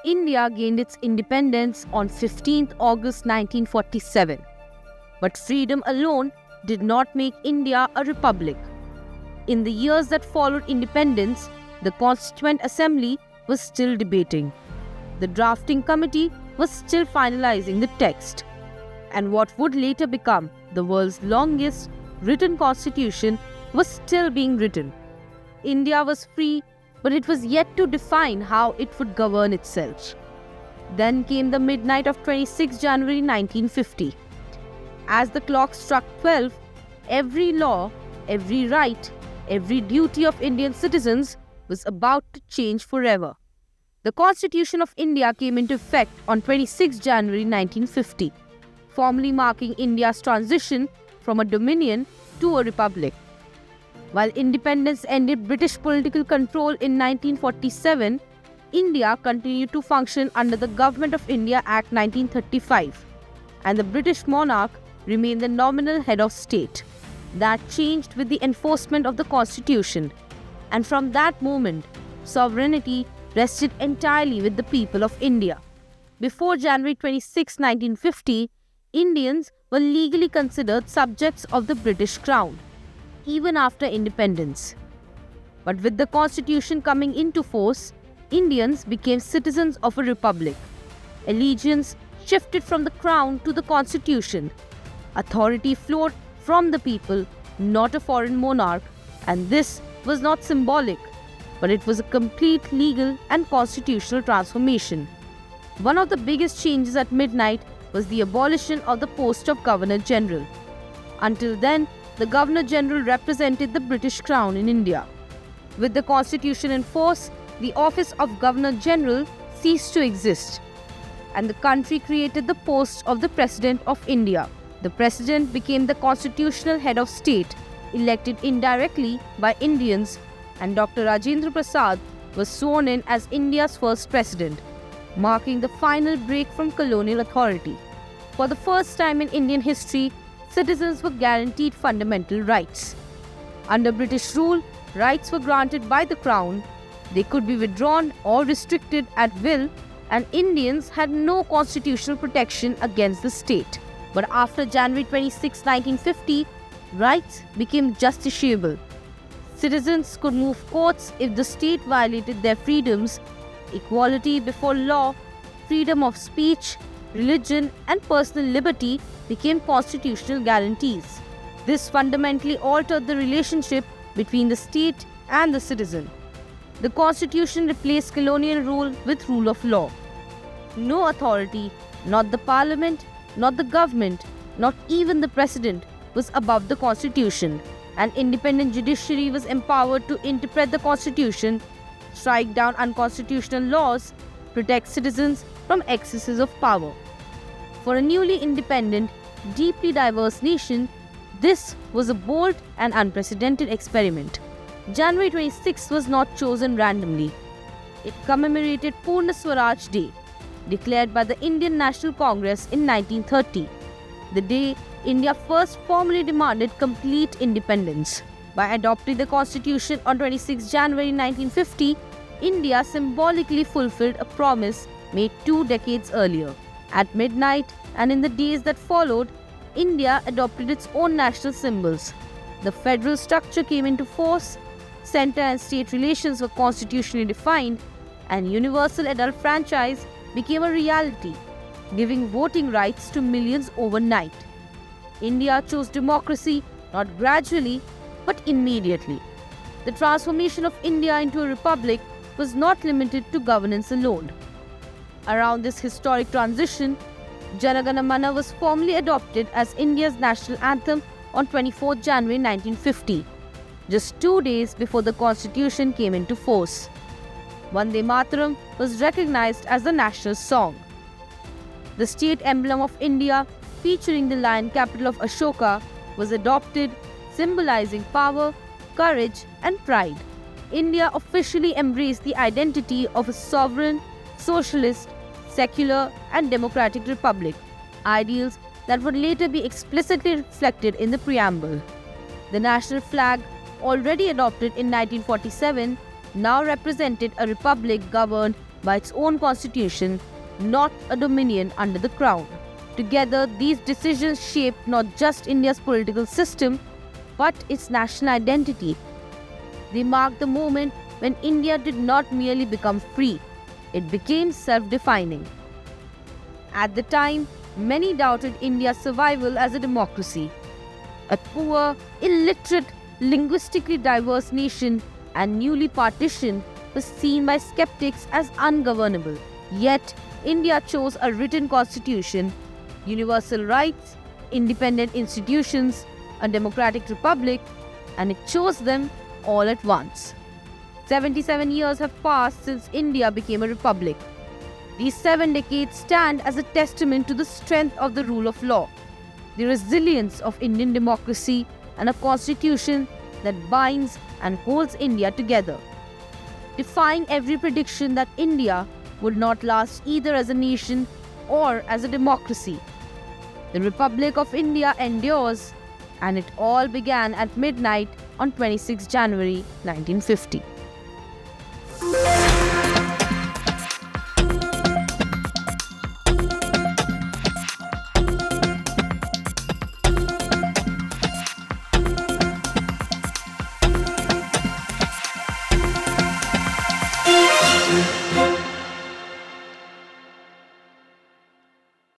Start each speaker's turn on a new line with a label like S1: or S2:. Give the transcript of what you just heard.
S1: India gained its independence on 15th August 1947. But freedom alone did not make India a republic. In the years that followed independence, the Constituent Assembly was still debating. The drafting committee was still finalizing the text. And what would later become the world's longest written constitution was still being written. India was free, but it was yet to define how it would govern itself. Then came the midnight of 26 January 1950. As the clock struck 12, every law, every right, every duty of Indian citizens was about to change forever. The Constitution of India came into effect on 26 January 1950, formally marking India's transition from a dominion to a republic. While independence ended British political control in 1947, India continued to function under the Government of India Act 1935, and the British monarch remained the nominal head of state. That changed with the enforcement of the Constitution, and from that moment, sovereignty rested entirely with the people of India. Before January 26, 1950, Indians were legally considered subjects of the British Crown, even after independence. But with the Constitution coming into force, Indians became citizens of a republic. Allegiance shifted from the Crown to the Constitution. Authority flowed from the people, not a foreign monarch, and this was not symbolic, but it was a complete legal and constitutional transformation. One of the biggest changes at midnight was the abolition of the post of Governor General. Until then, the Governor General represented the British Crown in India. With the Constitution in force, the office of Governor General ceased to exist, and the country created the post of the President of India. The President became the constitutional head of state, elected indirectly by Indians, and Dr. Rajendra Prasad was sworn in as India's first president, marking the final break from colonial authority. For the first time in Indian history, citizens were guaranteed fundamental rights. Under British rule, rights were granted by the Crown. They could be withdrawn or restricted at will, and Indians had no constitutional protection against the state. But after January 26, 1950, rights became justiciable. Citizens could move courts if the state violated their freedoms. Equality before law, freedom of speech, religion, and personal liberty became constitutional guarantees. This fundamentally altered the relationship between the state and the citizen. The Constitution replaced colonial rule with rule of law. No authority, not the parliament, not the government, not even the president, was above the Constitution. An independent judiciary was empowered to interpret the Constitution, strike down unconstitutional laws, protect citizens from excesses of power. For a newly independent, deeply diverse nation, this was a bold and unprecedented experiment. January 26 was not chosen randomly. It commemorated Purna Swaraj Day, declared by the Indian National Congress in 1930, the day India first formally demanded complete independence. By adopting the Constitution on 26 January 1950, India symbolically fulfilled a promise made 2 decades earlier. At midnight and in the days that followed, India adopted its own national symbols. The federal structure came into force, center and state relations were constitutionally defined, and universal adult franchise became a reality, giving voting rights to millions overnight. India chose democracy not gradually but immediately. The transformation of India into a republic was not limited to governance alone. Around this historic transition, Jana Gana Mana was formally adopted as India's national anthem on 24 January 1950, just 2 days before the Constitution came into force. Vande Mataram was recognized as the national song. The state emblem of India, featuring the lion capital of Ashoka, was adopted, symbolizing power, courage, and pride. India officially embraced the identity of a sovereign, socialist, secular, and democratic republic, ideals that would later be explicitly reflected in the preamble. The national flag, already adopted in 1947, now represented a republic governed by its own constitution, not a dominion under the crown. Together, these decisions shaped not just India's political system, but its national identity. They marked the moment when India did not merely become free, it became self-defining. At the time, many doubted India's survival as a democracy. A poor, illiterate, linguistically diverse nation and newly partitioned was seen by skeptics as ungovernable. Yet, India chose a written constitution, universal rights, independent institutions, a democratic republic, and it chose them all at once. 77 years have passed since India became a republic. These 7 decades stand as a testament to the strength of the rule of law, the resilience of Indian democracy, and a constitution that binds and holds India together, defying every prediction that India would not last either as a nation or as a democracy. The Republic of India endures, and it all began at midnight on 26 January 1950.